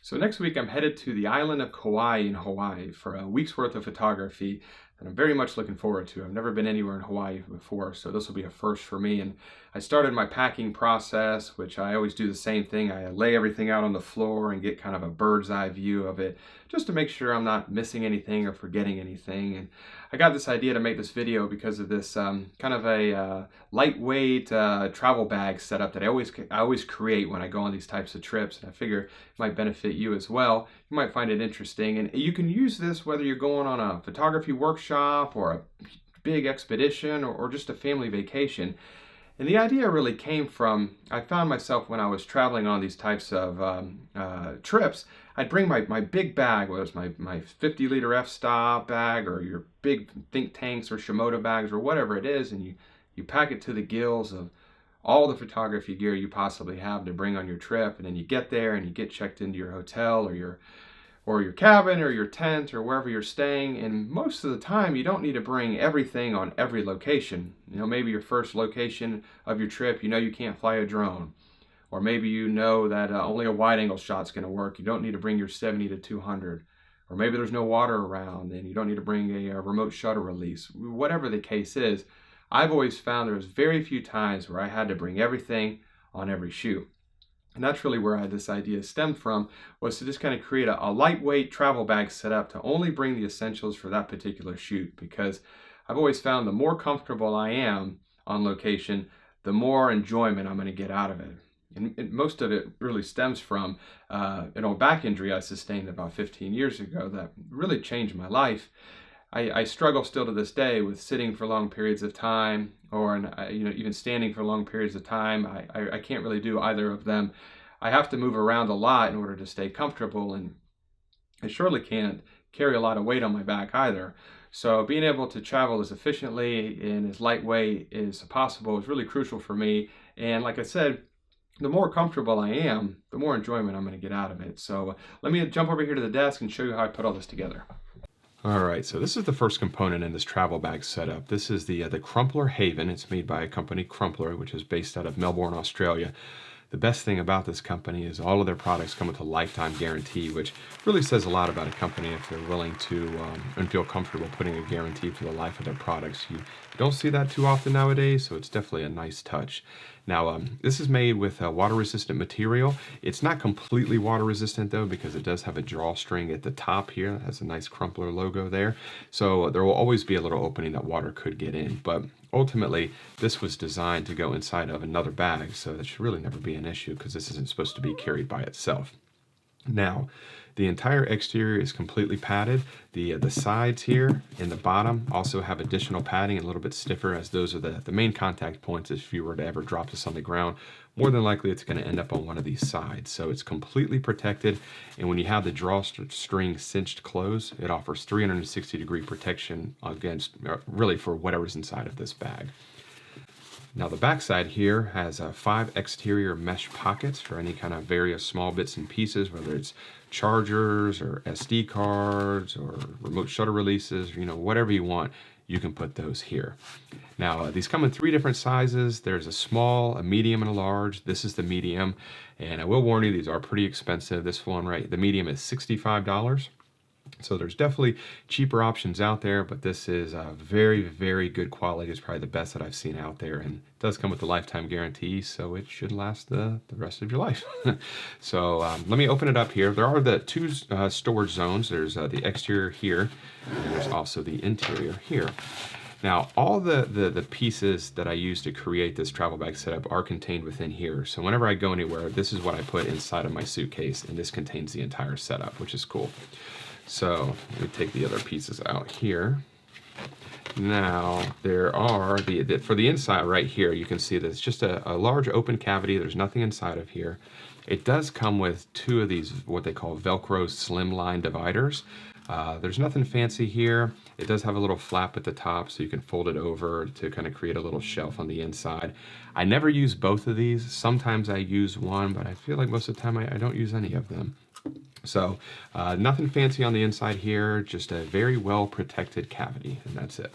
So next week I'm headed to the island of Kauai in Hawaii for a week's worth of photography that I'm very much looking forward to. I've never been anywhere in Hawaii before, so this will be a first for me. And I started my packing process, which I always do the same thing. I lay everything out on the floor and get kind of a bird's eye view of it, just to make sure I'm not missing anything or forgetting anything. And I got this idea to make this video because of this kind of a lightweight travel bag setup that I always create when I go on these types of trips, and I figure it might benefit you as well. You might find it interesting, and you can use this whether you're going on a photography workshop or a big expedition or just a family vacation. And the idea really came from, I found myself when I was traveling on these types of trips, I'd bring my big bag, whether it's my 50-liter f-stop bag or your big think tanks or Shimoda bags or whatever it is, and you pack it to the gills of all the photography gear you possibly have to bring on your trip, and then you get there and you get checked into your hotel or your cabin or your tent or wherever you're staying. And most of the time you don't need to bring everything on every location. You know, maybe your first location of your trip, you know you can't fly a drone, or maybe you know that only a wide angle shot's going to work. You don't need to bring your 70 to 200, or maybe there's no water around and you don't need to bring a remote shutter release. Whatever the case is, I've always found there's very few times where I had to bring everything on every shoot. And that's really where this idea stemmed from, was to just kind of create a lightweight travel bag setup to only bring the essentials for that particular shoot. Because I've always found the more comfortable I am on location, the more enjoyment I'm going to get out of it. And most of it really stems from an old back injury I sustained about 15 years ago that really changed my life. I struggle still to this day with sitting for long periods of time, or even standing for long periods of time. I can't really do either of them. I have to move around a lot in order to stay comfortable, and I surely can't carry a lot of weight on my back either. So being able to travel as efficiently and as lightweight as possible is really crucial for me. And like I said, the more comfortable I am, the more enjoyment I'm going to get out of it. So let me jump over here to the desk and show you how I put all this together. All right, so this is the first component in this travel bag setup. This is the Crumpler Haven. It's made by a company, Crumpler, which is based out of Melbourne, Australia. The best thing about this company is all of their products come with a lifetime guarantee, which really says a lot about a company if they're willing to and feel comfortable putting a guarantee for the life of their products. You don't see that too often nowadays, so it's definitely a nice touch. Now, this is made with water-resistant material. It's not completely water-resistant, though, because it does have a drawstring at the top here. It has a nice Crumpler logo there. So there will always be a little opening that water could get in. But ultimately, this was designed to go inside of another bag, so that should really never be an issue because this isn't supposed to be carried by itself. Now, the entire exterior is completely padded. The sides here and the bottom also have additional padding, a little bit stiffer, as those are the main contact points. If you were to ever drop this on the ground, more than likely it's going to end up on one of these sides. So it's completely protected, and when you have the drawstring cinched closed, it offers 360-degree protection against, really, for whatever's inside of this bag. Now the backside here has 5 exterior mesh pockets for any kind of various small bits and pieces, whether it's chargers or SD cards or remote shutter releases, whatever you want, you can put those here. Now these come in 3 different sizes. There's a small, a medium, and a large. This is the medium, and I will warn you, these are pretty expensive. This one, right, the medium is $65. So there's definitely cheaper options out there, but this is a very, very good quality. It's probably the best that I've seen out there, and it does come with a lifetime guarantee, so it should last the rest of your life. So let me open it up here. There are the 2 storage zones. There's the exterior here, and there's also the interior here. Now, all the pieces that I use to create this travel bag setup are contained within here. So whenever I go anywhere, this is what I put inside of my suitcase, and this contains the entire setup, which is cool. So let me take the other pieces out here. Now there are for the inside right here, you can see that it's just a large open cavity. There's nothing inside of here. It does come with 2 of these, what they call Velcro slimline dividers. There's nothing fancy here. It does have a little flap at the top, so you can fold it over to kind of create a little shelf on the inside. I never use both of these. Sometimes I use one, but I feel like most of the time I don't use any of them. So nothing fancy on the inside here, just a very well protected cavity, and that's it.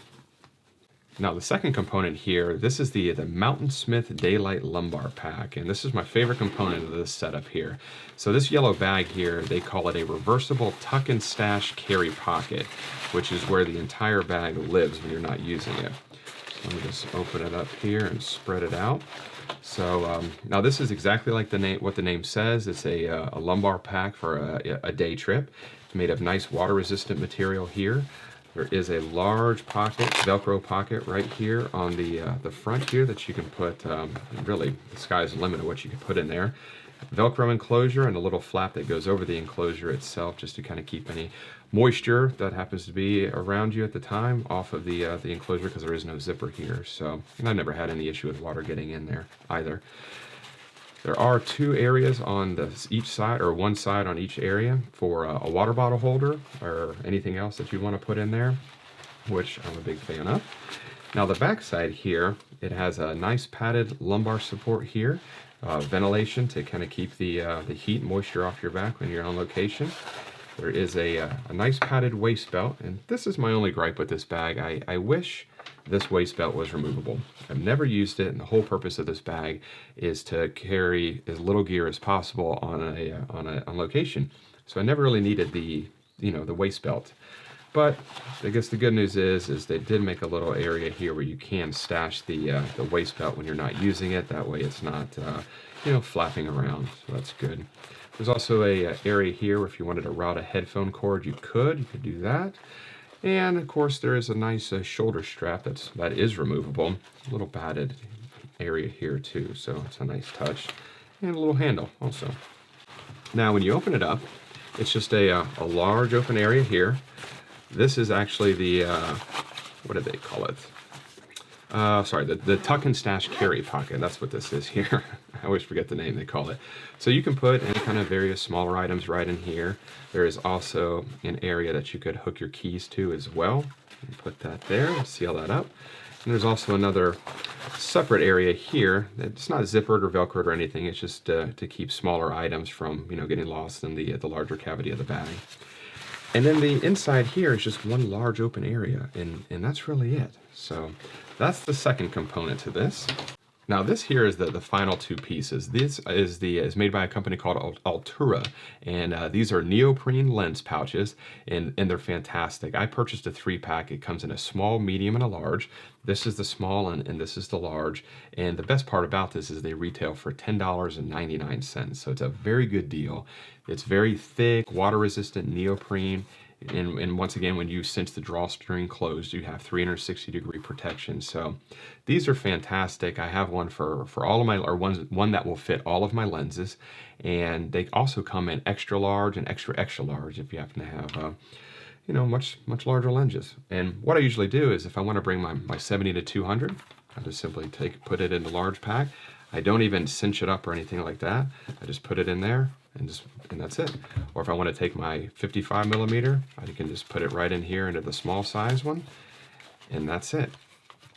Now the second component here, this is the Mountain Smith Daylight Lumbar Pack, and this is my favorite component of this setup here. So this yellow bag here, they call it a reversible tuck and stash carry pocket, which is where the entire bag lives when you're not using it. So let me just open it up here and spread it out. So now this is exactly like what the name says. It's a lumbar pack for a day trip. It's made of nice water-resistant material here. There is a large pocket, Velcro pocket right here on the front here that you can put, really, the sky's the limit of what you can put in there. Velcro enclosure and a little flap that goes over the enclosure itself just to kind of keep any moisture that happens to be around you at the time off of the enclosure, because there is no zipper here. So, and I've never had any issue with water getting in there either. There are two areas on each side, or one side on each area, for a water bottle holder or anything else that you want to put in there, which I'm a big fan of. Now the back side here, it has a nice padded lumbar support here, ventilation to kind of keep the heat and moisture off your back when you're on location. There is a nice padded waist belt, and this is my only gripe with this bag. I wish this waist belt was removable. I've never used it, and the whole purpose of this bag is to carry as little gear as possible on location. So I never really needed the waist belt. But I guess the good news is they did make a little area here where you can stash the waist belt when you're not using it. That way it's not flapping around. So that's good. There's also a area here where if you wanted to route a headphone cord, you could do that. And of course there is a nice shoulder strap that is removable. A little padded area here too, so it's a nice touch. And a little handle also. Now when you open it up, it's just a large open area here. This is actually the, what do they call it? The tuck and stash carry pocket. That's what this is here. I always forget the name they call it. So you can put any kind of various smaller items right in here. There is also an area that you could hook your keys to as well. You put that there, seal that up. And there's also another separate area here. It's not zippered or velcroed or anything. It's just to keep smaller items from getting lost in the larger cavity of the bag. And then the inside here is just one large open area, and that's really it. So that's the second component to this. Now this here is the final two pieces. This is made by a company called Altura, and these are neoprene lens pouches, and they're fantastic. I purchased a 3-pack. It comes in a small, medium, and a large. This is the small and this is the large. And the best part about this is they retail for $10.99. So it's a very good deal. It's very thick, water-resistant neoprene. And once again, when you cinch the drawstring closed, you have 360-degree protection. So these are fantastic. I have one for all of my, or one that will fit all of my lenses. And they also come in extra large and extra large if you happen to have much larger lenses. And what I usually do is if I want to bring my 70 to 200, I just simply put it in the large pack. I don't even cinch it up or anything like that. I just put it in there and that's it. Or if I want to take my 55 millimeter, I can just put it right in here into the small size one, and that's it.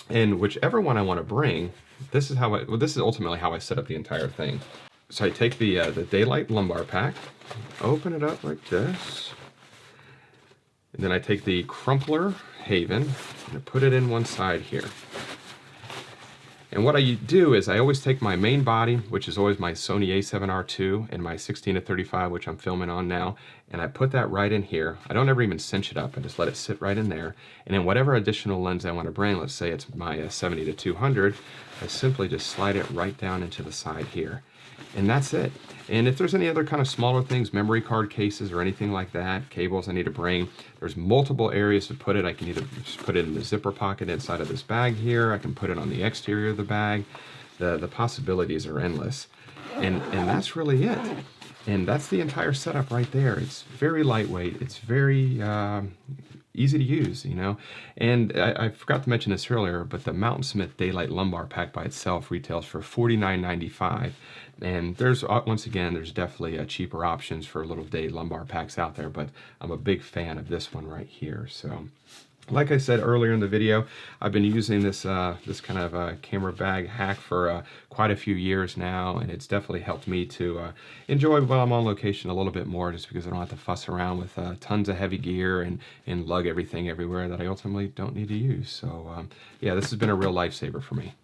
And whichever one I want to bring, this is ultimately how I set up the entire thing. So I take the Daylight Lumbar Pack, open it up like this, and then I take the Crumpler Haven and I put it in one side here. And what I do is I always take my main body, which is always my Sony a7R II, and my 16 to 35, which I'm filming on now, and I put that right in here. I don't ever even cinch it up. I just let it sit right in there. And then whatever additional lens I want to bring, let's say it's my 70 to 200, I simply just slide it right down into the side here. And that's it. And if there's any other kind of smaller things, memory card cases or anything like that, cables I need to bring, there's multiple areas to put it. I can either just put it in the zipper pocket inside of this bag here. I can put it on the exterior of the bag. The possibilities are endless. And that's really it. And that's the entire setup right there. It's very lightweight. It's very easy to use, And I forgot to mention this earlier, but the Mountain Smith Daylight Lumbar Pack by itself retails for $49.95. And once again, there's definitely cheaper options for little day lumbar packs out there, but I'm a big fan of this one right here. So Like I said earlier in the video, I've been using this this kind of camera bag hack for quite a few years now, and it's definitely helped me to enjoy while I'm on location a little bit more, just because I don't have to fuss around with tons of heavy gear and lug everything everywhere that I ultimately don't need to use. So yeah, this has been a real lifesaver for me.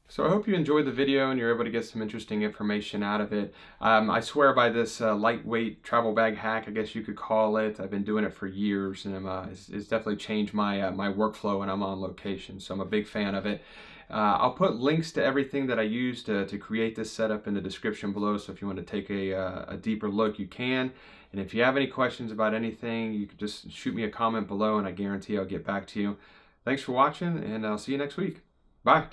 So I hope you enjoyed the video and you're able to get some interesting information out of it. I swear by this lightweight travel bag hack, I guess you could call it. I've been doing it for years, and it's definitely changed my my workflow when I'm on location. So I'm a big fan of it. I'll put links to everything that I used to create this setup in the description below. So if you want to take a deeper look, you can. And if you have any questions about anything, you can just shoot me a comment below, and I guarantee I'll get back to you. Thanks for watching, and I'll see you next week. Bye.